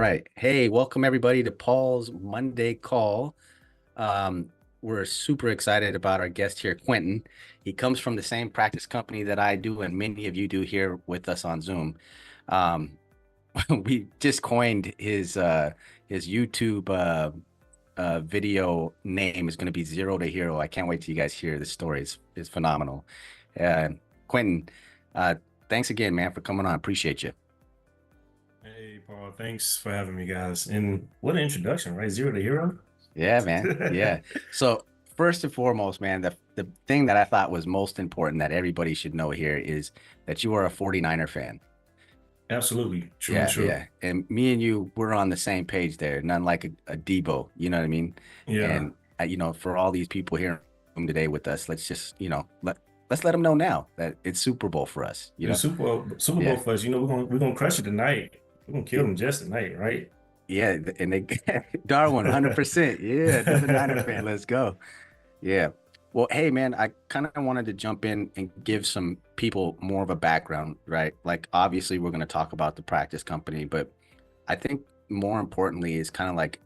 right. Hey, welcome everybody to Paul's Monday call. We're super excited about our guest here, Quentin. He comes from the same practice company that I do, and many of you do here with us on Zoom. Um, we just coined his YouTube video name is going to be Zero to Hero. I can't wait till you guys hear the story. It's phenomenal. Uh, Quentin, uh, thanks again, man, for coming on. Appreciate you. Hey, Paul, thanks for having me, guys. And what an introduction, right? Zero to hero. Yeah, man. Yeah. So first and foremost, man, the thing that I thought was most important that everybody should know here is that you are a 49er fan. Absolutely. True and Yeah, true. yeah. And me and you, we're on the same page there. None like a Debo, you know what I mean? Yeah. And for all these people here today with us, let's just, let's let them know now that it's Super Bowl for us, you The know? Super Bowl Yeah. for us, we're gonna crush it tonight. We're gonna kill them just tonight, right? Yeah, and they Darwin, 100%. Yeah, another Niner fan. Let's go. Yeah. Well, hey, man, I kind of wanted to jump in and give some people more of a background, right? Like, obviously, we're going to talk about the practice company, but I think more importantly is kind of like,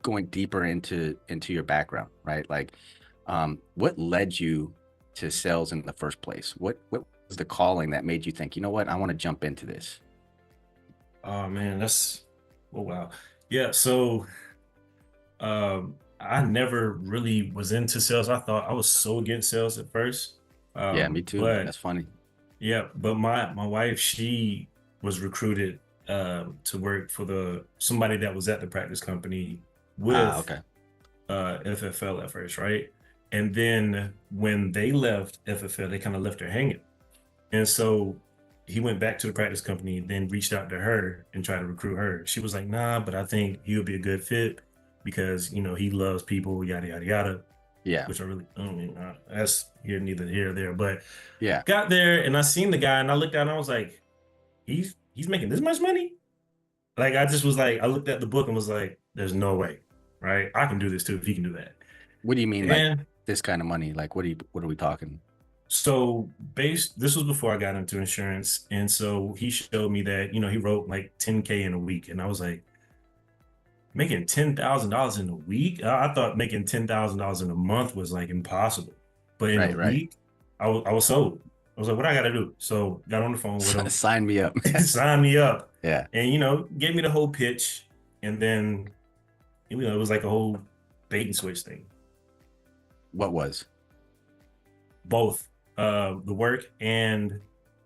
going deeper into your background, right? Like, what led you to sales in the first place? What was the calling that made you think, you know what, I want to jump into this? Oh man, oh wow. Yeah, so I never really was into sales. I thought I was so against sales at first. Yeah, me too. But That's funny. yeah, but my wife, she was recruited to work for the somebody that was at the practice company Ah, with okay. FFL at first, right? And then when they left FFL, they kind of left her hanging. And so he went back to the practice company, then reached out to her and tried to recruit her. She was like, nah, but I think he'll be a good fit because, he loves people, yada, yada, yada, Yeah. which I mean, that's here, neither here or there. But Yeah. got there and I seen the guy and I looked down and I was like, he's making this much money? Like, I just was like, I looked at the book and was like, there's no way, right? I can do this too if he can do that. What do you mean, like And this kind of money? Like, what are we talking? so this was before I got into insurance. And so he showed me that, he wrote like 10K in a week. And I was like, making $10,000 in a week? I thought making $10,000 in a month was like impossible. But in a Right, right. week, I was sold. I was like, what I gotta do? So got on the phone with him, Sign me up. signed me up, Yeah. and gave me the whole pitch. And then it was like a whole bait and switch thing. What was? Both the work and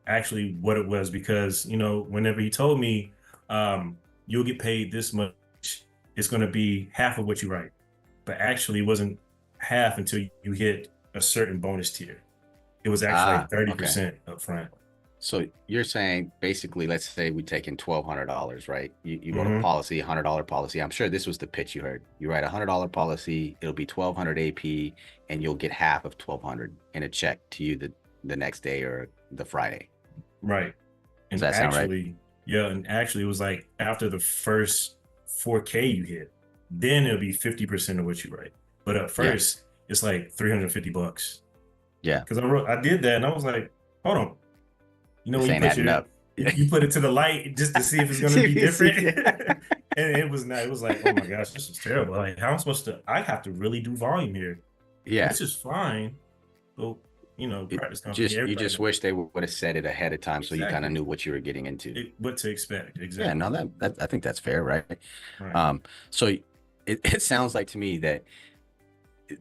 actually what it was, because whenever he told me you'll get paid this much, it's going to be half of what you write, but actually it wasn't half until you hit a certain bonus tier. It was actually like Okay. 30% up front. So you're saying basically, let's say we take in $1,200, right? You wrote a Hmm. policy, $100 policy. I'm sure this was the pitch you heard. You write a $100 policy, it'll be 1,200 AP, and you'll get half of 1,200 in a check to you the next day or the Friday. Right. Does And that sound right? actually, yeah, and actually it was like after the first 4K you hit, then it'll be 50% of what you write. But at Yeah. first, it's like $350. Yeah. Because I did that and I was like, hold on. This When you ain't put adding your up. you, Yeah. you put it to the light just to see if it's gonna be Seriously. different. Yeah. And it was not, it was like, oh my gosh, this is terrible. Like, how am I supposed to, I have to really do volume here, Yeah. which is fine. But practice company, You everybody just wish they would have said it ahead of time so you kind of exactly knew what you were getting into. what to expect. Yeah, Exactly. no, that I think that's fair, right? Right. So it sounds like to me that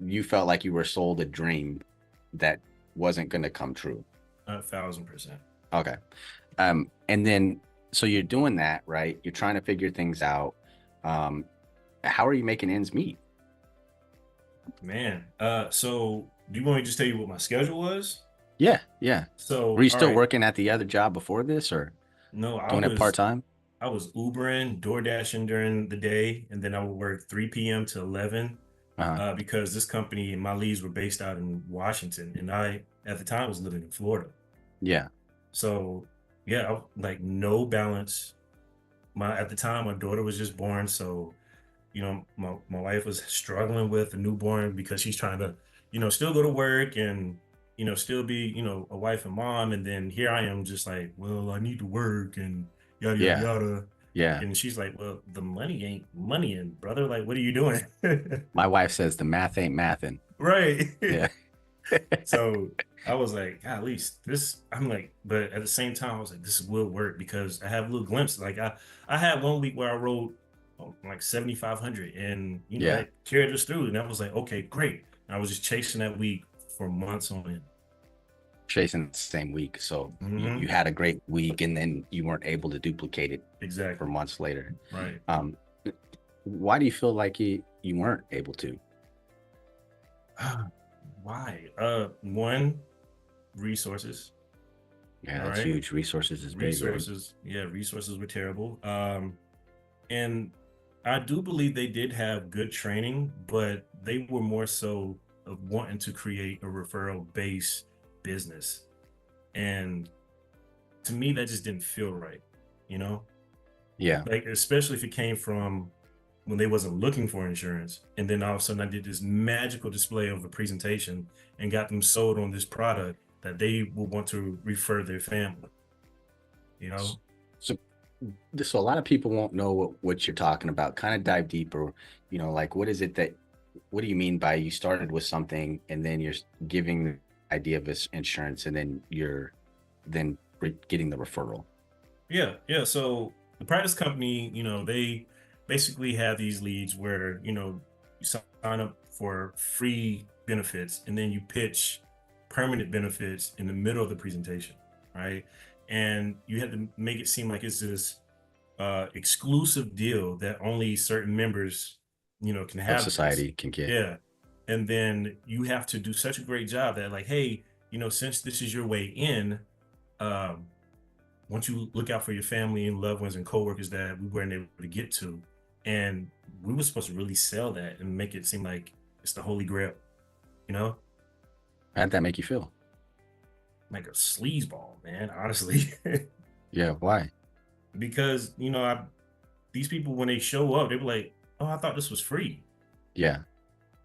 you felt like you were sold a dream that wasn't going to come true. 1,000%. Okay. And then so you're doing that, right? You're trying to figure things out. Um, how are you making ends meet? Man. So do you want me to just tell you what my schedule was? Yeah, yeah. Were So, you all still right. working at the other job before this or No, doing it part-time? I was Ubering, door dashing during the day, and then I would work 3 p.m. to 11 Uh-huh. because this company and my leads were based out in Washington, and I at the time was living in Florida. Yeah. So yeah, like no balance. My At the time, my daughter was just born, so my wife was struggling with a newborn because she's trying to still go to work and still be a wife and mom, and then here I am just like, well, I need to work and yada yada Yeah. yada. Yeah. And she's like, well, the money ain't money in, brother. Like, what are you doing? My wife says the math ain't mathin'. Right. Yeah. So I was like, at least this, I'm like, but at the same time, I was like, this will work because I have a little glimpse. Like I had one week where I wrote like 7,500 and, Yeah. that carried us through. And I was like, okay, great. And I was just chasing that week for months on end. Chasing the same week. So you had a great week and then you weren't able to duplicate it for Exactly. months later. Right. Um, why do you feel like you weren't able to? Why? One, resources. Yeah, All that's right. huge. Resources is big, right? Resources. Yeah, resources were terrible. And I do believe they did have good training, but they were more so of wanting to create a referral based business. And to me, that just didn't feel right, you know? Yeah. Like, especially if it came from when they wasn't looking for insurance. And then all of a sudden I did this magical display of a presentation and got them sold on this product that they will want to refer their family, you know? So, so a lot of people won't know what you're talking about. Kind of dive deeper, like what is it what do you mean by you started with something and then you're giving the idea of this insurance and then you're getting the referral? Yeah, yeah. So the practice company, they basically have these leads where, you sign up for free benefits and then you pitch permanent benefits in the middle of the presentation, right? And you have to make it seem like it's this exclusive deal that only certain members, can Of have this. society can get. Yeah. And then you have to do such a great job that like, hey, since this is your way in, um, once you look out for your family and loved ones and coworkers that we weren't able to get to, and we were supposed to really sell that and make it seem like it's the holy grail, you know, How'd that make you feel? like a sleazeball, man, honestly. Yeah, why? Because these people when they show up, they were like, "Oh, I thought this was free," Yeah.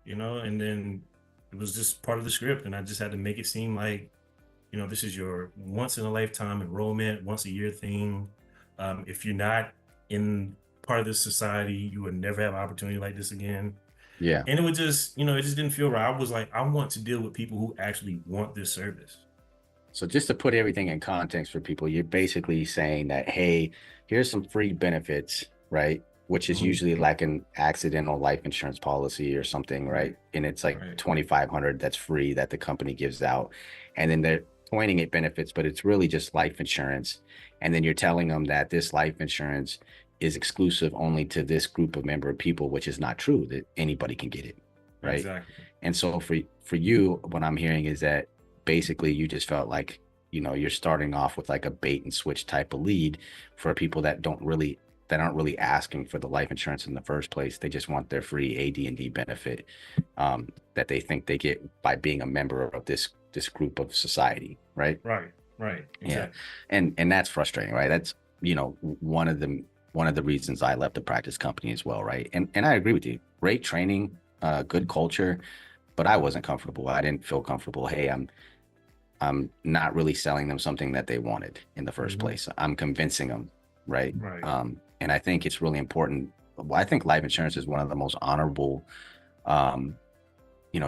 and then it was just part of the script, and I just had to make it seem like this is your once in a lifetime enrollment, once a year thing. If you're not in part of this society, you would never have an opportunity like this again. Yeah. And it would just, it just didn't feel right. I was like, I want to deal with people who actually want this service. So just to put everything in context for people, you're basically saying that, hey, here's some free benefits, right? Which is Mhm. usually like an accidental life insurance policy or something, right? And it's like Right. 2,500 that's free that the company gives out. And then they're pointing at benefits, but it's really just life insurance. And then you're telling them that this life insurance is exclusive only to this group of member of people, which is not true, that anybody can get it, right? Exactly. And so for you, what I'm hearing is that basically you just felt like, you're starting off with like a bait and switch type of lead for people that aren't really asking for the life insurance in the first place. They just want their free AD&D benefit that they think they get by being a member of this group of society, right? Right. Right. Yeah. Exactly. And that's frustrating, right? That's, one of the reasons I left the practice company as well, right? And I agree with you. Great training, good culture, but I wasn't comfortable. I didn't feel comfortable. Hey, I'm not really selling them something that they wanted in the first Mhm. place. I'm convincing them, right? Right. And I think it's really important. I think life insurance is one of the most honorable, um,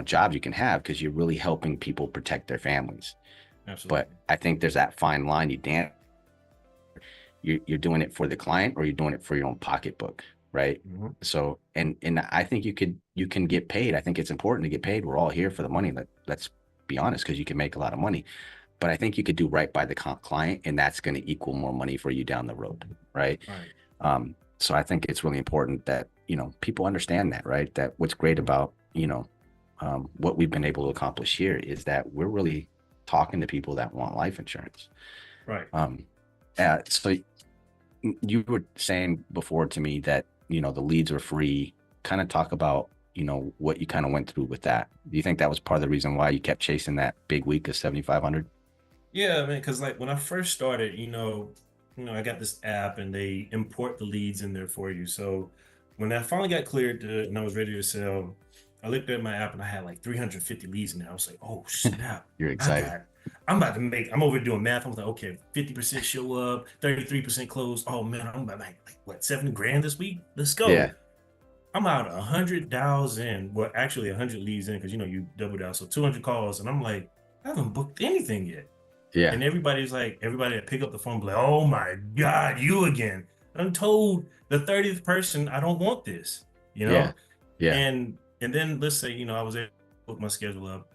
jobs you can have because you're really helping people protect their families. But Absolutely. I think there's that fine line you dance. You're doing it for the client or you're doing it for your own pocketbook, right? Mhm. So and I think you can get paid. I think it's important to get paid. We're all here for the money. Let's be honest, because you can make a lot of money. But I think you could do right by the client, and that's going to equal more money for you down the road, right? Right. So I think it's really important that people understand that, right? That what's great about what we've been able to accomplish here is that we're really talking to people that want life insurance. Right. So you were saying before to me that the leads were free. Kind of talk about what you kind of went through with that. Do you think that was part of the reason why you kept chasing that big week of 7,500? Yeah, man. Because like when I first started, I got this app and they import the leads in there for you. So when I finally got cleared and I was ready to sell, I looked at my app and I had like 350 leads in there. I was like, oh snap, You're I excited. got I'm over doing math. I'm like, okay, 50% show up, 33% close. Oh man, I'm about like what, 7 grand this week? Let's go. Yeah. I'm out 100 dials in. Well, actually 100 leads in because you double dial. So 200 calls. And I'm like, I haven't booked anything yet. Yeah. And everybody that pick up the phone, be like, oh my God, you again. I'm told the 30th person, I don't want this, you Yeah. know? Yeah. And then let's say, I was able to put my schedule up,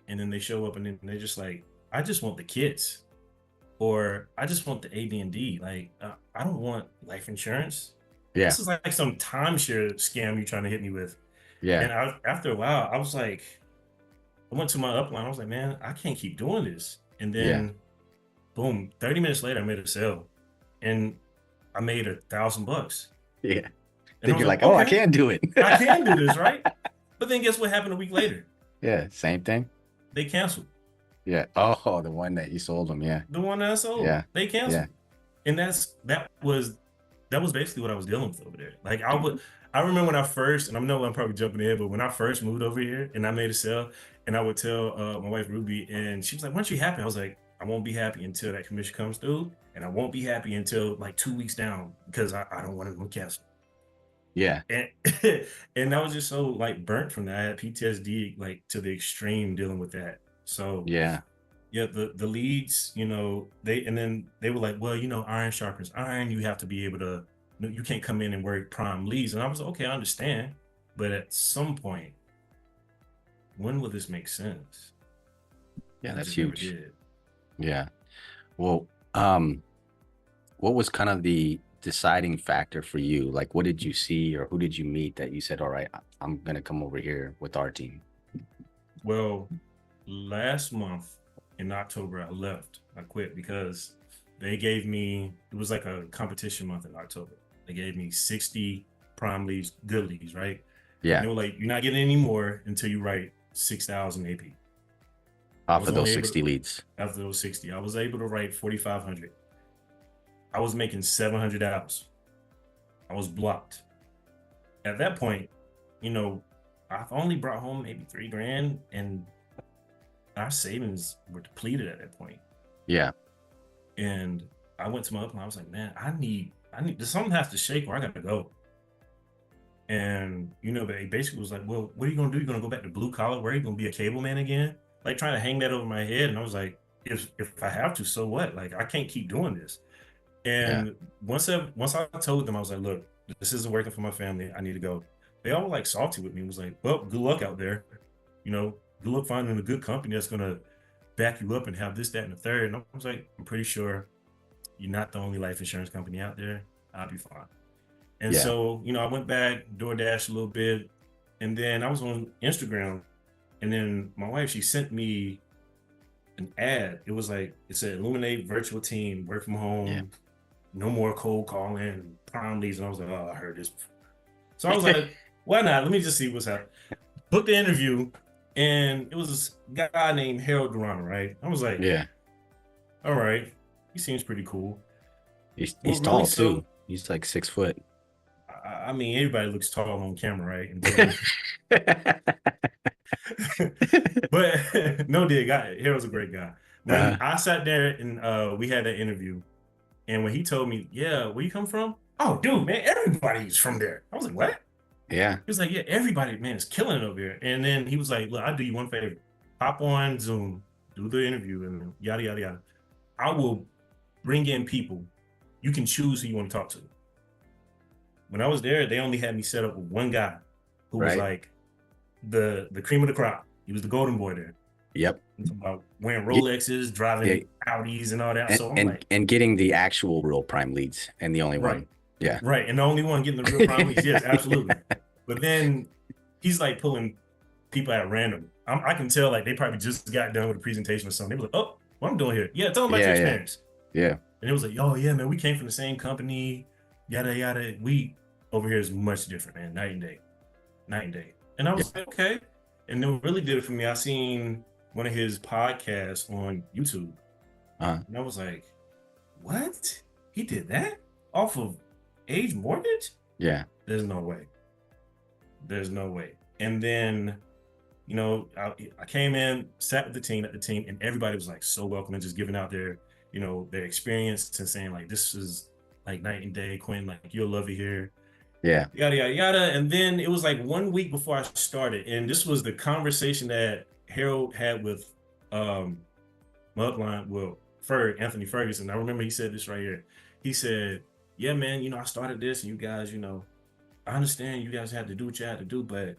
and then they show up and then they're just like, I just want the kids, or I just want the AD&D. Like, I don't want life insurance. Yeah. This is like some timeshare scam you're trying to hit me with. Yeah. And after a while, I was like, I went to my upline. I was like, man, I can't keep doing this. And Yeah. then boom, 30 minutes later, I made a sale and I made $1,000. Yeah. And I Then was you're like, like, oh, I okay, can do it. I can do this, right? But then guess what happened a week later? Yeah. Same thing. They canceled. Yeah. Oh, the one that you sold them. Yeah. The one that I sold, Yeah. they canceled. Yeah. And that was basically what I was dealing with over there. Like I remember when I first, and I know I'm probably jumping ahead, but when I first moved over here and I made a sale, and I would tell my wife Ruby, and she was like, "Once you happy?" I was like, "I won't be happy until that commission comes through, and I won't be happy until like 2 weeks down because I don't want to cancel." Yeah. And and I was just so like burnt from that. I had PTSD like to the extreme dealing with that. So Yeah. yeah, the leads, they were like, well, iron sharpens iron. You have to be able to, you can't come in and work prime leads. And I was like, okay, I understand. But at some point, when will this make sense? Yeah. It That's just never huge. did. Yeah. Well, what was kind of the deciding factor for you? Like, what did you see or who did you meet that you said, all right, I'm going to come over here with our team? Well, last month in October, I left. I quit because it was like a competition month in October. They gave me 60 prime leads, good leads, right? And Yeah. they were like, you're not getting any more until you write 6,000 AP. Off of those 60 leads. After those 60, I was able to write 4,500. I was making $700. I was blocked. At that point, I've only brought home maybe 3 grand, and our savings were depleted at that point. Yeah. And I went to my upline. I was like, man, I need something has to shake or I gotta go. And they basically was like, well, what are you gonna do? You're gonna go back to blue collar work? You're gonna be a cable man again? Like trying to hang that over my head. And I was like, if I have to, so what? Like I can't keep doing this. And Yeah. once I told them, I was like, look, this isn't working for my family. I need to go. They all were like salty with me. It was like, well, good luck out there. Good luck finding a good company that's gonna back you up and have this, that, and the third. And I was like, I'm pretty sure you're not the only life insurance company out there. I'll be fine. And Yeah. so, I went back, DoorDash a little bit, and then I was on Instagram, and then my wife, she sent me an ad. It was like, it said, Illuminate virtual team, work from home, Yeah. no more cold calling, prime leads. And I was like, oh, I heard this before. So I was like, why not? Let me just see what's happening. Booked the interview, and it was this guy named Harold Durano, right? I was like, Yeah. all right, he seems pretty cool. He's Well, tall really, so- too. He's like 6 foot. I mean, everybody looks tall on camera, right? But no, Harold's a great guy. When I sat there and we had that interview, and when he told me, yeah, where you come from? Oh, dude, man, everybody's from there. I was like, what? Yeah. He was like, yeah, everybody, man, is killing it over here. And then he was like, look, I'll do you one favor. Hop on Zoom, do the interview, and yada, yada, yada. I will bring in people. You can choose who you want to talk to. When I was there, they only had me set up with one guy who was like the cream of the crop. He was the golden boy there. Yep. About wearing Rolexes, driving Audis and all that. And, so I'm and getting the actual real prime leads and the only one. Yeah. Right. And the only one getting the real prime leads. Yes, absolutely. But then he's like pulling people at random. I can tell like they probably just got done with a presentation or something. They were like, oh, what I'm doing here? Yeah, tell them about your experience. Yeah. And it was like, oh yeah, man, we came from the same company, yada yada. We over here is much different, man. Night and day. And I was like, okay. And then what really did it for me, I seen one of his podcasts on YouTube. And I was like, what? He did that off of Age Mortgage? Yeah. There's no way. And then I came in, sat with the team, and everybody was like so welcoming, just giving out their experience and saying like, this is like night and day, Quentin, like you'll love it here, Yeah. yada yada yada. And then it was like 1 week before I started, and this was the conversation that Harold had with um my upline, well, Anthony Ferguson. I remember he said this right here. He said, "Yeah, man, I started this, and you guys, I understand you guys had to do what you had to do, but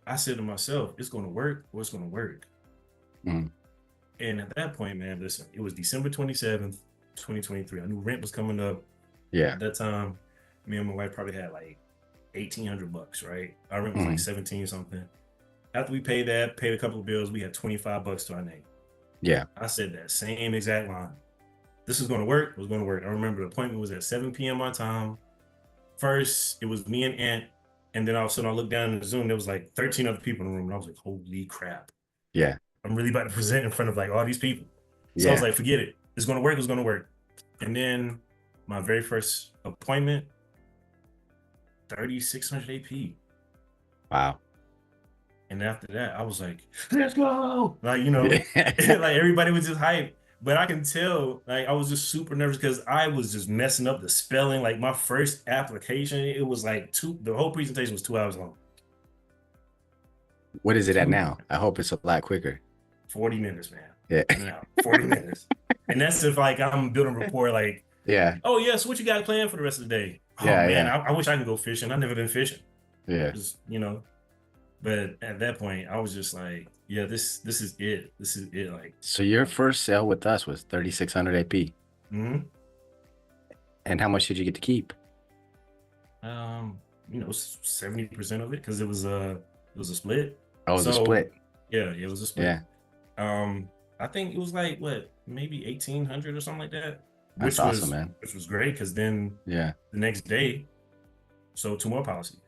I said to myself, it's going to work or it's going to work." Mm. And at that point, man, listen, it was December 27th, 2023. I knew rent was coming up. Yeah. At that time, me and my wife probably had like $1,800, right? Our rent was like Mm. 17 something. After we paid that, paid a couple of bills, we had $25 to our name. Yeah. I said that same exact line. This is going to work. It was going to work. I remember the appointment was at 7 p.m. my time. First, it was me and Ant. And then all of a sudden I looked down in the Zoom, there was like 13 other people in the room. And I was like, holy crap. Yeah. I'm really about to present in front of like all these people. So I was Yeah. like, forget it. It's going to work. It's going to work. And then my very first appointment, 3,600 AP. Wow. And after that, I was like, let's go. Like, Yeah. like everybody was just hyped. But I can tell, like, I was just super nervous because I was just messing up the spelling. Like my first application, it was like the whole presentation was 2 hours long. What is it at now? I hope it's a lot quicker. 40 minutes, man. Yeah. No, 40 minutes. And that's if like I'm building rapport, like, Yeah. oh yeah, so what you got planned for the rest of the day? Oh Yeah. man, Yeah. I wish I could go fishing. I've never been fishing. Yeah. Just, but at that point, I was just like, yeah, this is it. This is it. Like, So your first sale with us was 3,600 AP. mm-hmm. And how much did you get to keep? 70% of it because it was a split. Oh, it was a split. Yeah, it was a split. Yeah. I think it was like what, maybe 1,800 or something like that. That's awesome, man. Which was great because then Yeah. the next day, sold 2 more policies.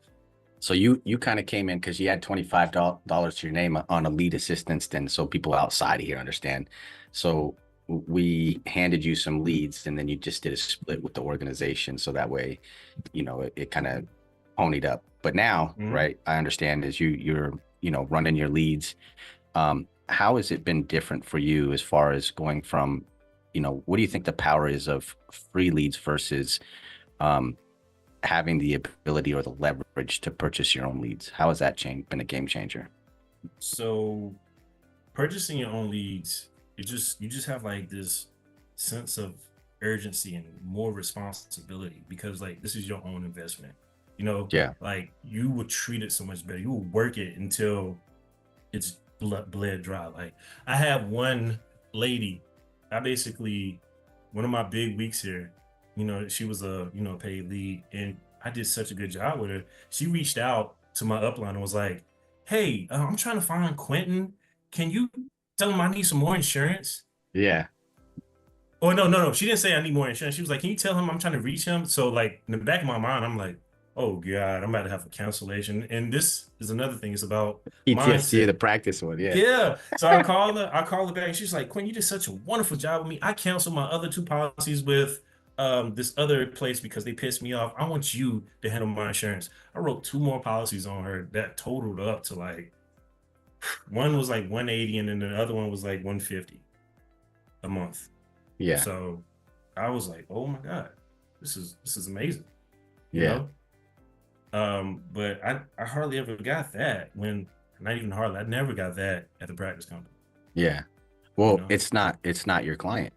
So you kind of came in because you had $25 to your name on a lead assistance, then so people outside of here understand. So we handed you some leads and then you just did a split with the organization. So that way, it kind of ponied up. But now, Mhm. right, I understand as you're running your leads. How has it been different for you as far as going from, what do you think the power is of free leads versus having the ability or the leverage to purchase your own leads? How has that been a game changer? So purchasing your own leads, you just have like this sense of urgency and more responsibility because like this is your own investment. Yeah. Like you would treat it so much better. You will work it until it's bled dry. Like I have one lady, one of my big weeks here, she was a paid lead, and I did such a good job with her. She reached out to my upline and was like, hey, I'm trying to find Quentin. Can you tell him I need some more insurance? Yeah. Oh, no. She didn't say I need more insurance. She was like, can you tell him I'm trying to reach him? So like in the back of my mind, I'm like, oh God, I'm about to have a cancellation. And this is another thing. It's about PTSD, mindset. the practice one. Yeah. Yeah. So I call her back and she's like, Quinn, you did such a wonderful job with me. I canceled my other 2 policies with this other place because they pissed me off. I want you to handle my insurance. I wrote 2 more policies on her that totaled up to like, one was like 180 and then the other one was like 150 a month. Yeah. So I was like, oh my God, this is amazing. Yeah. But I hardly ever got that not even hardly, I never got that at the practice company. Yeah. Well, it's not your client,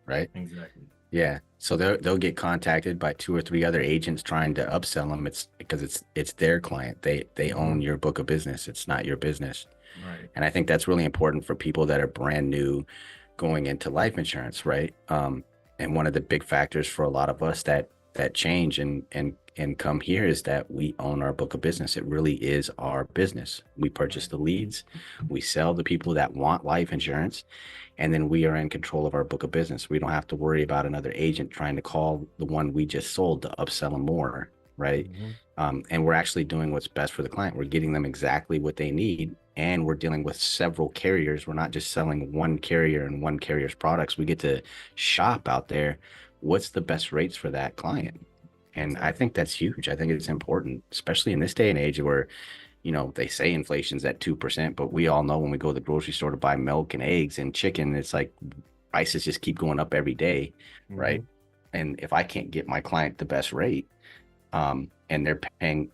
right? Exactly. Yeah. So they'll get contacted by 2 or 3 other agents trying to upsell them. It's because it's their client. They own your book of business. It's not your business. Right. And I think that's really important for people that are brand new going into life insurance, right? And one of the big factors for a lot of us that change and come here is that we own our book of business. It really is our business. We purchase the leads, we sell the people that want life insurance, and then we are in control of our book of business. We don't have to worry about another agent trying to call the one we just sold to upsell them more, right? Mm-hmm. And we're actually doing what's best for the client. We're getting them exactly what they need, and we're dealing with several carriers. We're not just selling one carrier and one carrier's products. We get to shop out there. What's the best rates for that client? And I think that's huge. I think it's important, especially in this day and age where, they say inflation's at 2%, but we all know when we go to the grocery store to buy milk and eggs and chicken, it's like prices just keep going up every day, right? Mhm. And if I can't get my client the best rate, and they're paying,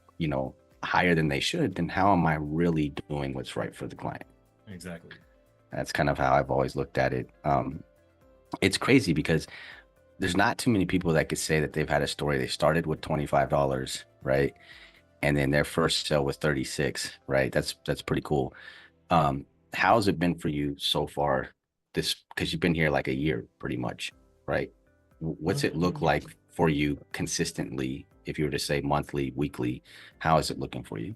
higher than they should, then how am I really doing what's right for the client? Exactly. That's kind of how I've always looked at it. It's crazy because there's not too many people that could say that they've had a story. They started with $25, right? And then their first sale was 36, right? That's pretty cool. How's it been for you so far? Because you've been here like a year pretty much, right? What's it look like for you consistently? If you were to say monthly, weekly, how is it looking for you?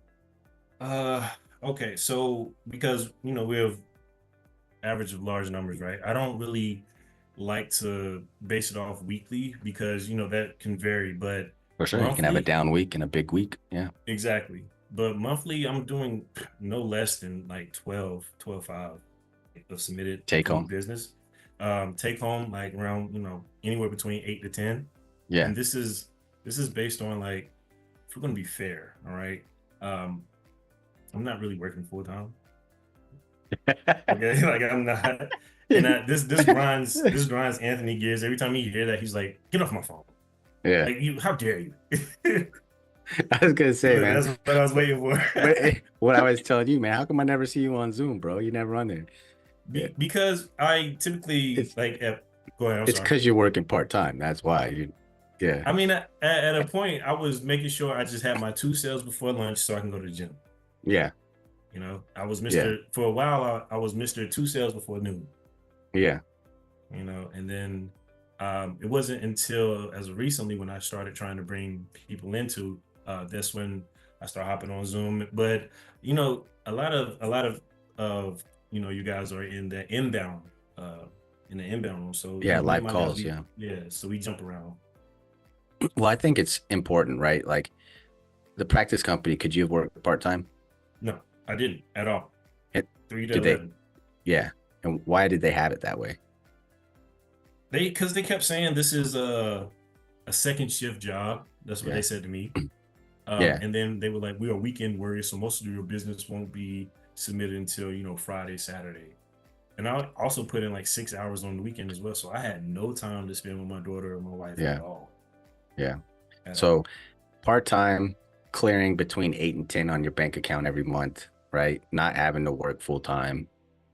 Uh, okay. So because we have average of large numbers, right? I don't really like to base it off weekly because that can vary, but For sure, you can have a monthly, down week and a big week. Yeah, exactly. But monthly, I'm doing no less than like 12.5 of submitted take approved home. business. Take home like around, anywhere between 8 to 10. Yeah. And this is based on like, if we're gonna be fair, all right. Um, I'm not really working full time. Okay, like I'm not. And this grinds Anthony gears. Every time he hear that, he's like, "Get off my phone! Yeah. Like how dare you?" I was gonna say, man, That's what I was waiting for. but what I was telling you, man, how come I never see you on Zoom, bro? You never on there. Yeah. Because I typically It's like go ahead. I'm it's sorry. because you're working part-time. That's why you, yeah, I mean, at a point, I was making sure I just had my 2 sales before lunch so I can go to the gym. yeah, I was yeah, For a while. I was Mr. 2 sales before noon. yeah, And then it wasn't until as of recently when I started trying to bring people into that's when I started hopping on Zoom. But a lot of you guys are uh in the inbound room. So yeah. me and Live my guys, calls, yeah. so we jump around. Well, I think it's important, right? Like the practice company, could you have worked part-time? No, I didn't at all. It, 3 to did they? 11. Yeah. And why did they have it that way? Because they kept saying this is a second shift job. That's what they Yeah, said to me. yeah. And then they were like, we are weekend warriors, so most of your business won't be submitted until Friday, Saturday. And I also put in like 6 hours on the weekend as well, so I had no time to spend with my daughter or my wife Yeah, at all, yeah. at So all. part-time, clearing between 8 and 10 on your bank account every month, right? Not having to work full time,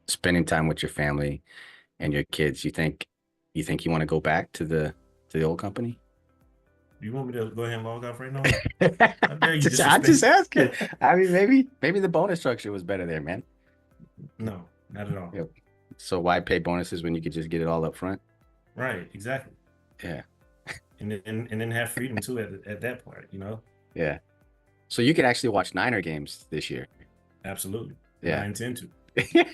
spending time with your family and your kids. You think you want to go back to the old company? You want me to go ahead and log off right now? How dare you I'm just disrespect? asking. I mean, maybe the bonus structure was better there, man. No, not at all. Yep. So why pay bonuses when you could just get it all up front? Right, exactly. Yeah, And then have freedom too at that part. yeah. So you could actually watch Niner games this year. Absolutely. And I Yeah. intend to.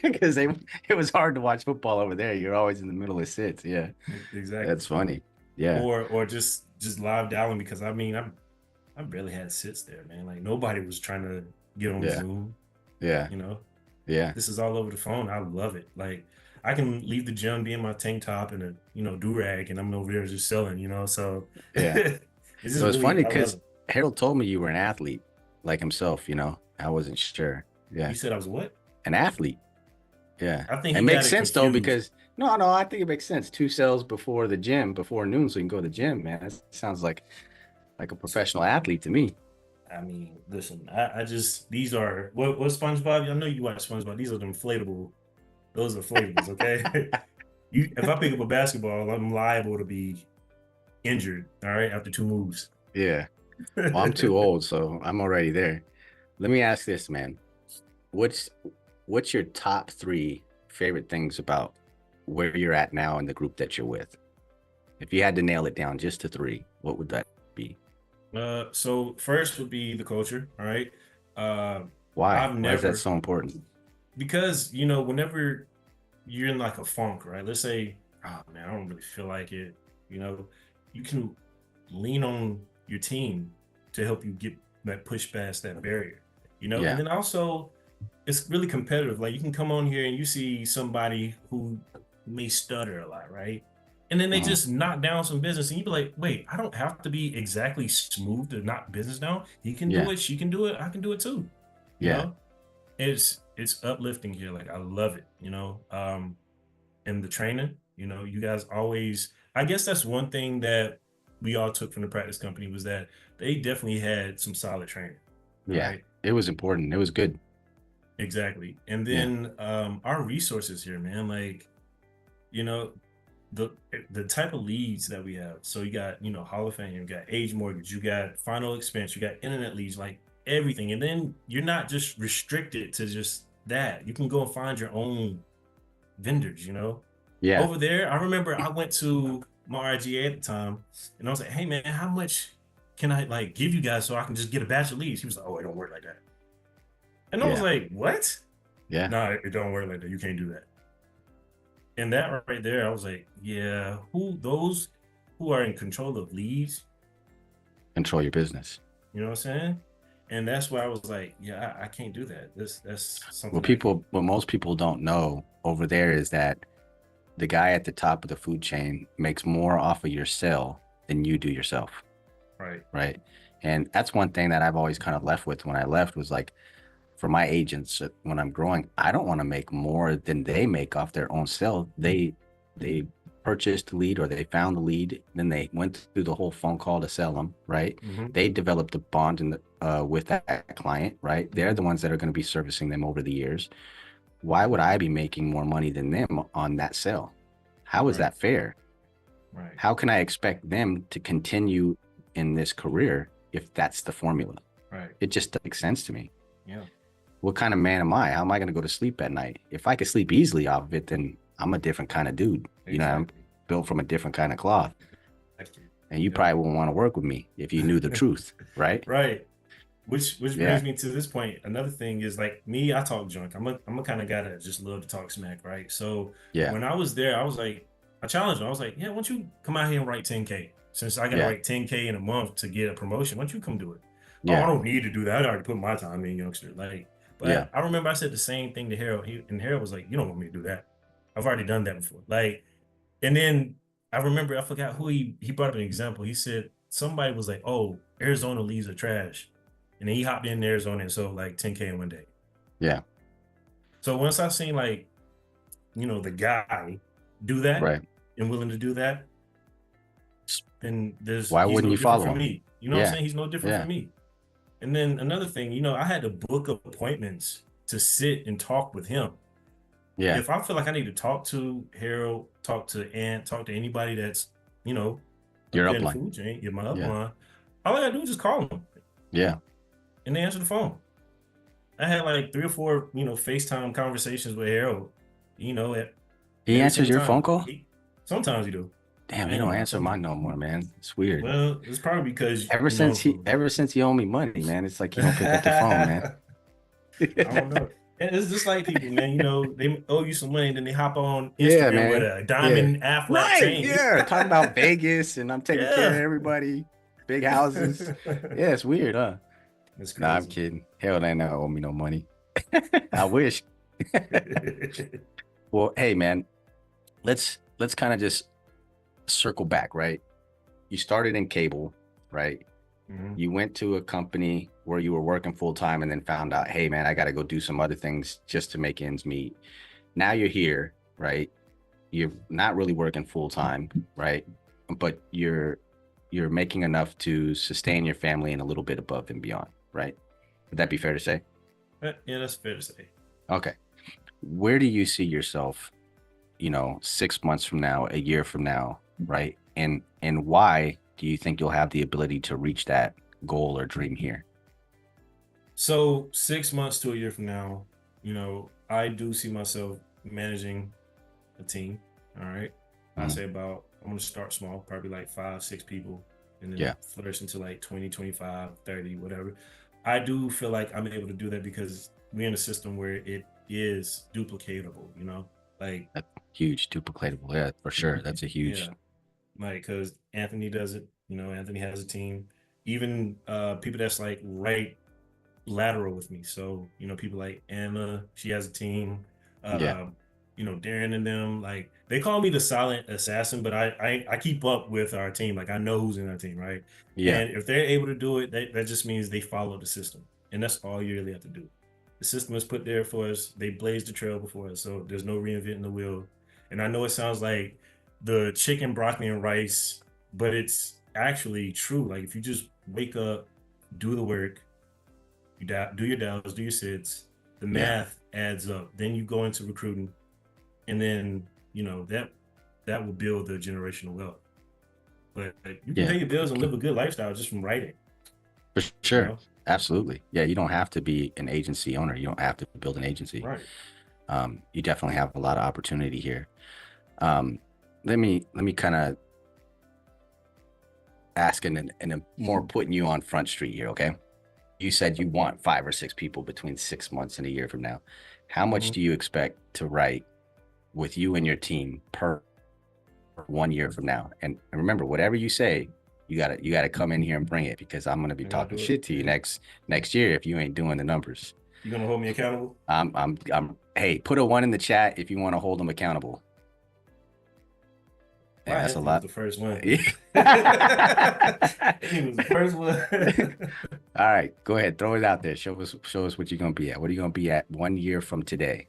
Because it was hard to watch football over there. You're always in the middle of sits. Yeah. Exactly. That's funny. Yeah. Or just live dialing because I mean I barely had sits there, man. Like nobody was trying to get on Yeah. Zoom, Yeah. you know. Yeah. This is all over the phone. I love it. Like I can leave the gym, be in my tank top and a do rag, and I'm over there just selling. So Yeah. it's So just it's really funny I love because it. Harold told me you were an athlete like himself. I wasn't sure. You Yeah. said I was what? An athlete. Yeah. I think It he got makes it sense though, confused. because no, I think it makes sense. 2 cells before the gym, before noon, so you can go to the gym, man. That sounds like a professional athlete to me. I mean, listen, I just these are what SpongeBob. I know you watch SpongeBob. These are the inflatable. Those are inflatables, okay? If I pick up a basketball, I'm liable to be injured. All right, after 2 moves. Yeah. Well, I'm too old, so I'm already there. Let me ask this, man. What's what's your top three favorite things about where you're at now in the group that you're with? If you had to nail it down just to three, what would that be? So first would be the culture. All right. Uh, Why? I've Why is that never so important? because whenever you're in like a funk, right? Let's say, oh man, I don't really feel like it. You know, you can lean on your team to help you get that push past that barrier. And Yeah. then also it's really competitive. Like you can come on here and you see somebody who may stutter a lot, right? And then they Mhm. just knock down some business, and you be like, wait, I don't have to be exactly smooth to knock business down. He can do Yeah. it, she can do it, I can do it too. you Yeah. know, it's uplifting here. Like I love it, and the training, you guys always, I guess that's one thing that we all took from the practice company was that they definitely had some solid training. All Yeah. right. It was important. It was good. Exactly. And Yeah. then our resources here, man, like, you know, the type of leads that we have. So you got, Hall of Fame, you got age mortgage, you got final expense, you got internet leads, like everything. And then you're not just restricted to just that. You can go and find your own vendors. Yeah. Over there, I remember I went to my RGA at the time and I was like, hey man, how much can I like give you guys so I can just get a batch of leads? He was like, oh, it don't work like that. And I was Yeah. like, what? Yeah. No, it don't work like that. You can't do that. And that right there, I was like, yeah, those who are in control of leads, Control your business. you know what I'm saying? And that's why I was like, yeah, I can't do that. That's something I can't. What most people don't know over there is that the guy at the top of the food chain makes more off of your sale than you do yourself. Right. Right. And that's one thing that I've always kind of left with when I left was like, for my agents, when I'm growing, I don't want to make more than they make off their own sale. They purchased the lead or they found the lead, then they went through the whole phone call to sell them, right? Mm-hmm. They developed a bond with that client, right? They're Mm-hmm. the ones that are going to be servicing them over the years. Why would I be making more money than them on that sale? How is Right. that fair? Right. How can I expect them to continue in this career if that's the formula? Right. It just doesn't make sense to me. Yeah. What kind of man am I? How am I going to go to sleep at night? If I could sleep easily off of it, then I'm a different kind of dude. I'm Exactly. built from a different kind of cloth. Exactly. And you Yep. probably wouldn't want to work with me if you knew the truth, right? Right. Which Yeah. brings me to this point. Another thing is like me, I talk junk. I'm a kind of guy that just love to talk smack, right? So Yeah. when I was there, I was like, I challenged him. I was like, yeah, why don't you come out here and write 10K? Since I gotta Yeah. write 10K in a month to get a promotion, why don't you come do it? Oh, I Yeah. don't need to do that. I already put my time in, youngster. Like, Yeah. but I remember I said the same thing to Harold. And Harold was like, you don't want me to do that. I've already done that before. Like, and then I remember I forgot who he brought up an example. He said somebody was like, "Oh, Arizona leaves are trash," and then he hopped in Arizona and sold like 10K in one day. Yeah. So once I seen like the guy do that Right. and willing to do that, then Why he's wouldn't no you different follow from him? me. You know what I'm Yeah. saying? He's no different Yeah. from me. And then another thing, I had to book appointments to sit and talk with him. Yeah. If I feel like I need to talk to Harold, talk to Ant, talk to anybody that's, up Your there in the upline. food chain, get my Yeah. upline, all I gotta do is just call them Yeah. and they answer the phone. I had like 3 or 4, FaceTime conversations with Harold, at He every answers single your time. phone call? Sometimes he do. Damn, I he ain't don't gonna lie, answer mine sometimes. no more, man. It's weird. Well, it's probably because, Ever since he owed me money, man, it's like he don't pick up the phone, man. I don't know. And it's just like people, man, they owe you some money, and then they hop on Yeah, Instagram with man. a Yeah. diamond Aflac Right. chain. Yeah. Talking about Vegas and I'm taking care of Yeah. everybody. Big houses. Yeah, it's weird, huh? That's Nah, I'm crazy. kidding. Hell, they never owe me no money. I wish. Well, hey, man, let's kind of just circle back, right? You started in cable, right? Mhm. You went to a company where you were working full time and then found out, hey, man, I got to go do some other things just to make ends meet. Now you're here, right? You're not really working full time, right? But you're making enough to sustain your family and a little bit above and beyond, right? Would that be fair to say? Yeah, that's fair to say. Okay. Where do you see yourself, 6 months from now, a year from now, right? And why do you think you'll have the ability to reach that goal or dream here? So 6 months to a year from now, I do see myself managing a team. All right. I Mhm. say I'm going to start small, probably like 5, 6 people, and then Yeah. flourish into like 20, 25, 30, whatever. I do feel like I'm able to do that because we're in a system where it is duplicatable, like, That's huge, duplicatable. Yeah, for sure. That's a huge. yeah, like, because Anthony does it, Anthony has a team, even people that's like right lateral with me. So, people like Anna, she has a team. Yeah. Darren and them, like they call me the silent assassin, but I keep up with our team. Like I know who's in our team, right? Yeah. And if they're able to do it, that just means they follow the system. And that's all you really have to do. The system is put there for us. They blazed the trail before us, so there's no reinventing the wheel. And I know it sounds like the chicken, broccoli, and rice, but it's actually true. Like if you just wake up, do the work, do your dials, do your sits, the Yeah. math adds up. Then you go into recruiting, and then that will build the generational wealth. But you can Yeah. pay your bills and live a good lifestyle just from writing. For You sure. know, Absolutely. Yeah. You don't have to be an agency owner. You don't have to build an agency. right? You definitely have a lot of opportunity here. Um, let me kind of ask in a more putting you on Front Street here. Okay. You said you want 5 or 6 people between 6 months and a year from now. How much Mhm. do you expect to write with you and your team per 1 year from now? And remember, whatever you say, you gotta come in here and bring it, because I'm gonna be I gotta talking do it. shit to you Yeah. next year if you ain't doing the numbers. You gonna hold me accountable? Hey, put a 1 in the chat if you want to hold them accountable. Why And that's a Anthony was lot. the first one? Yeah. He was the first one. All right, go ahead, throw it out there. Show us what you're gonna be at. What are you gonna be at 1 year from today?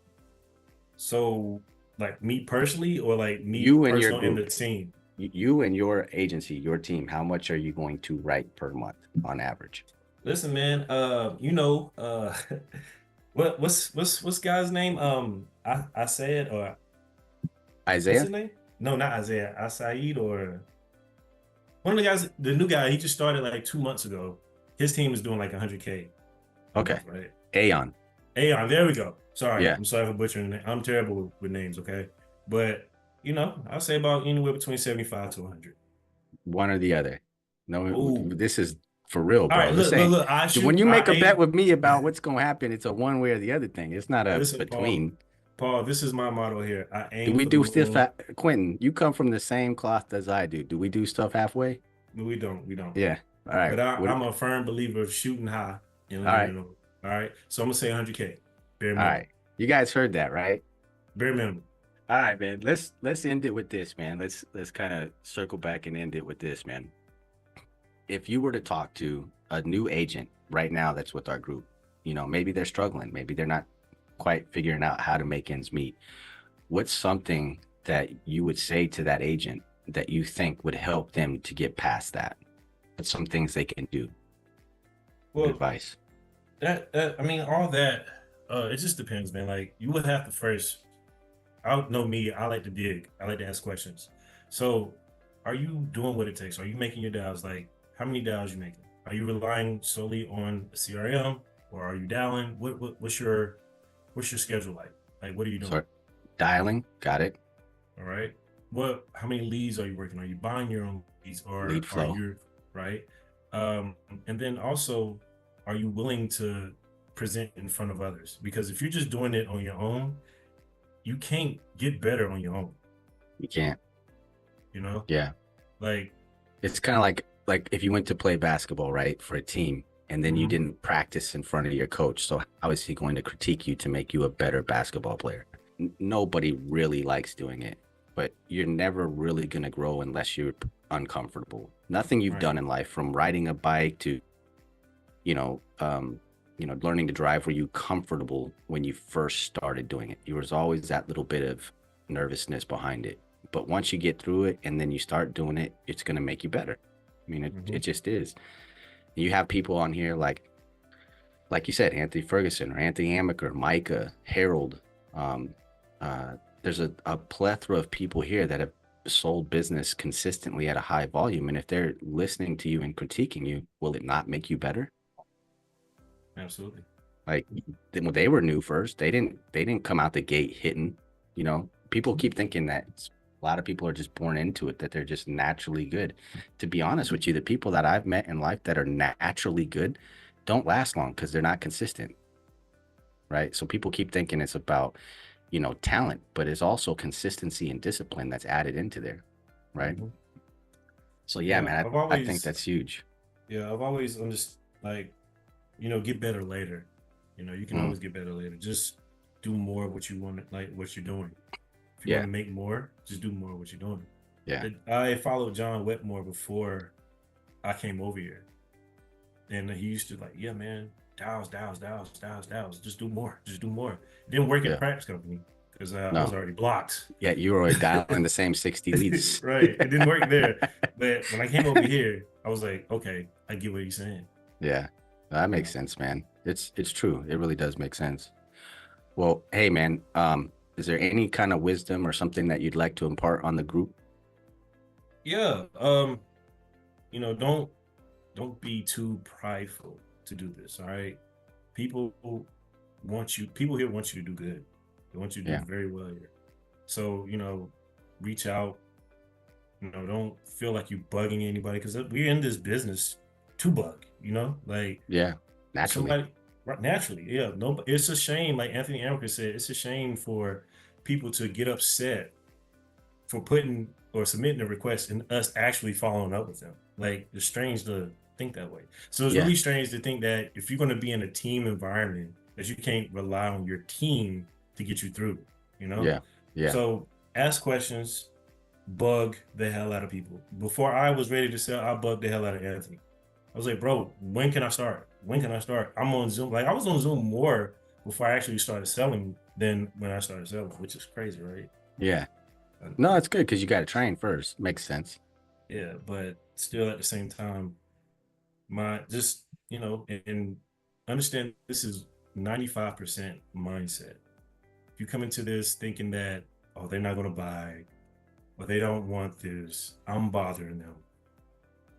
So, like me personally, or like me You and your personal in the group, team? you and your agency, your team. How much are you going to write per month on average? Listen, man. What's guy's name? I said, or what's his Isaiah? name? No, not Isaiah. Said, or one of the guys, the new guy. He just started like 2 months ago. His team is doing like 100K a Okay. month, right? Aeon. Aeon, there we go. Sorry, Yeah. I'm sorry for butchering it. I'm terrible with names, okay? But I'll say about anywhere between 75 to 100. One or the other. No, Oh, this is for real, all bro. right. This Look, look, ain't look. when you I make a bet aim. with me about what's gonna happen, it's a one way or the other thing. It's not a Listen, Paul. between. Paul, this is my motto here. I Do aim we for the do stuff moon. Quentin, you come from the same cloth as I do. Do we do stuff halfway? No, we don't. We don't. Yeah. All right. But What I'm a firm believer of shooting high. all right. All right. So I'm gonna say 100K. Bare All minimum. right. You guys heard that, right? Bare minimum. All right, man. Let's end it with this, man. Let's kind of circle back and end it with this, man. If you were to talk to a new agent right now that's with our group, maybe they're struggling, maybe they're not quite figuring out how to make ends meet. What's something that you would say to that agent that you think would help them to get past that? What's some things they can do? Well, Advice. that I mean, all that. It just depends, man. Like you would have to first. I know me. I like to dig. I like to ask questions. So, are you doing what it takes? Are you making your dials? Like, how many dials you making? Are you relying solely on CRM, or are you dialing? What's your schedule like? Like, what are you doing? So dialing, got it. All right. How many leads are you working? Are you buying your own leads, or Lead are flow. you right? And then also, are you willing to present in front of others? Because if you're just doing it on your own, you can't get better on your own. You can't. You know, Yeah. like It's kind of like if you went to play basketball, right, for a team, and then you Mhm. didn't practice in front of your coach. So how is he going to critique you to make you a better basketball player? Nobody really likes doing it, but you're never really going to grow unless you're uncomfortable. Nothing you've Right. done in life, from riding a bike to, learning to drive, were you comfortable when you first started doing it? There was always that little bit of nervousness behind it. But once you get through it and then you start doing it, it's going to make you better. I mean, it just is. You have people on here like you said, Anthony Ferguson or Anthony Amaker, Micah, Harold. Um, there's a plethora of people here that have sold business consistently at a high volume. And if they're listening to you and critiquing you, will it not make you better? Absolutely. Like when they were new first, they didn't come out the gate hitting. People keep thinking that a lot of people are just born into it, that they're just naturally good. To be honest with you, the people that I've met in life that are naturally good don't last long because they're not consistent, right? So people keep thinking it's about, talent, but it's also consistency and discipline that's added into there, right? Mhm. So yeah, Yeah, man, I think that's huge. I've always understood, like, get better later. You can Mm, always get better later. Just do more of what you want, like what you're doing. If you want yeah, to make more, just do more of what you're doing. yeah, I followed John Wetmore before I came over here, and he used to like, yeah, man, dials. Just do more. Just do more. It didn't work at the Yeah. practice company because I was No. already blocked. Yeah, you were already dialing the same 60 leads. Right. It didn't work there. But when I came over here, I was like, okay, I get what he's saying. Yeah. That makes sense, man. It's true. It really does make sense. Well, hey man, is there any kind of wisdom or something that you'd like to impart on the group? Yeah. Don't be too prideful to do this. All right. People people here want you to do good. They want you to Yeah. do very well here. So, reach out, don't feel like you bugging anybody because we're in this business to bug, like Yeah. Naturally. somebody right naturally. Yeah. No, it's a shame. Like Anthony Amaker said, it's a shame for people to get upset for putting or submitting a request and us actually following up with them. Like it's strange to think that way. So it's Yeah. really strange to think that if you're going to be in a team environment, that you can't rely on your team to get you through, you know? Yeah. Yeah. So ask questions, bug the hell out of people. Before I was ready to sell, I bugged the hell out of Anthony. I was like, bro, when can I start? When can I start? I'm on Zoom. Like I was on Zoom more before I actually started selling than when I started selling, which is crazy, right? Yeah. No, it's good because you got to train first. Makes sense. Yeah, but still at the same time, and understand this is 95% mindset. If you come into this thinking that, oh, they're not going to buy, or they don't want this, I'm bothering them.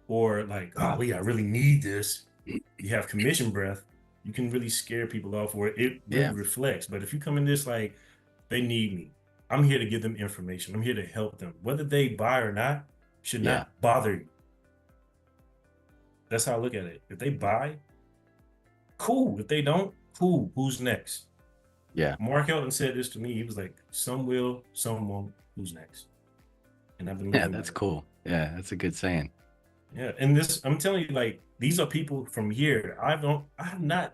Or like, oh, I really need this. You have commission breath, you can really scare people off, or it really Yeah. reflects. But if you come in this like, they need me, I'm here to give them information. I'm here to help them. Whether they buy or not should Yeah. not bother you. That's how I look at it. If they buy, cool. If they don't, cool. Who's next? Yeah. Mark Elton said this to me. He was like, some will, some won't. Who's next? And I've been Yeah. living That's by that. cool. Yeah. That's a good saying. Yeah. And this, I'm telling you, like, these are people from here. I have not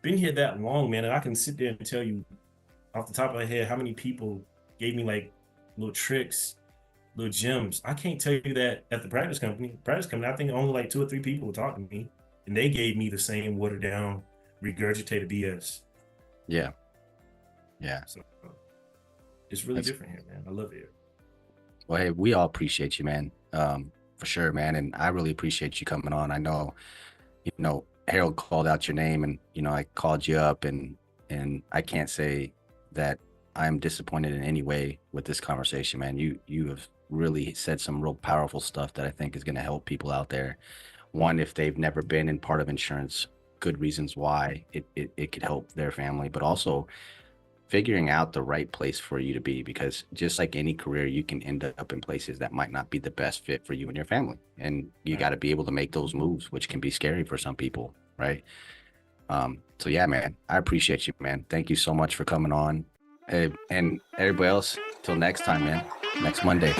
been here that long, man. And I can sit there and tell you off the top of my head how many people gave me like little tricks, little gems. I can't tell you that at the practice company. I think only like 2 or 3 people were talking to me, and they gave me the same watered down, regurgitated BS. Yeah. Yeah. So it's really different here, man. I love it. Well, hey, we all appreciate you, man. For sure, man. And I really appreciate you coming on. I know, Harold called out your name and, I called you up and I can't say that I'm disappointed in any way with this conversation, man. You have really said some real powerful stuff that I think is going to help people out there. One, if they've never been in part of insurance, good reasons why it could help their family, but also figuring out the right place for you to be, because just like any career, you can end up in places that might not be the best fit for you and your family. And you got to be able to make those moves, which can be scary for some people, right? So yeah, man, I appreciate you, man. Thank you so much for coming on. And everybody else, till next time, man. Next Monday.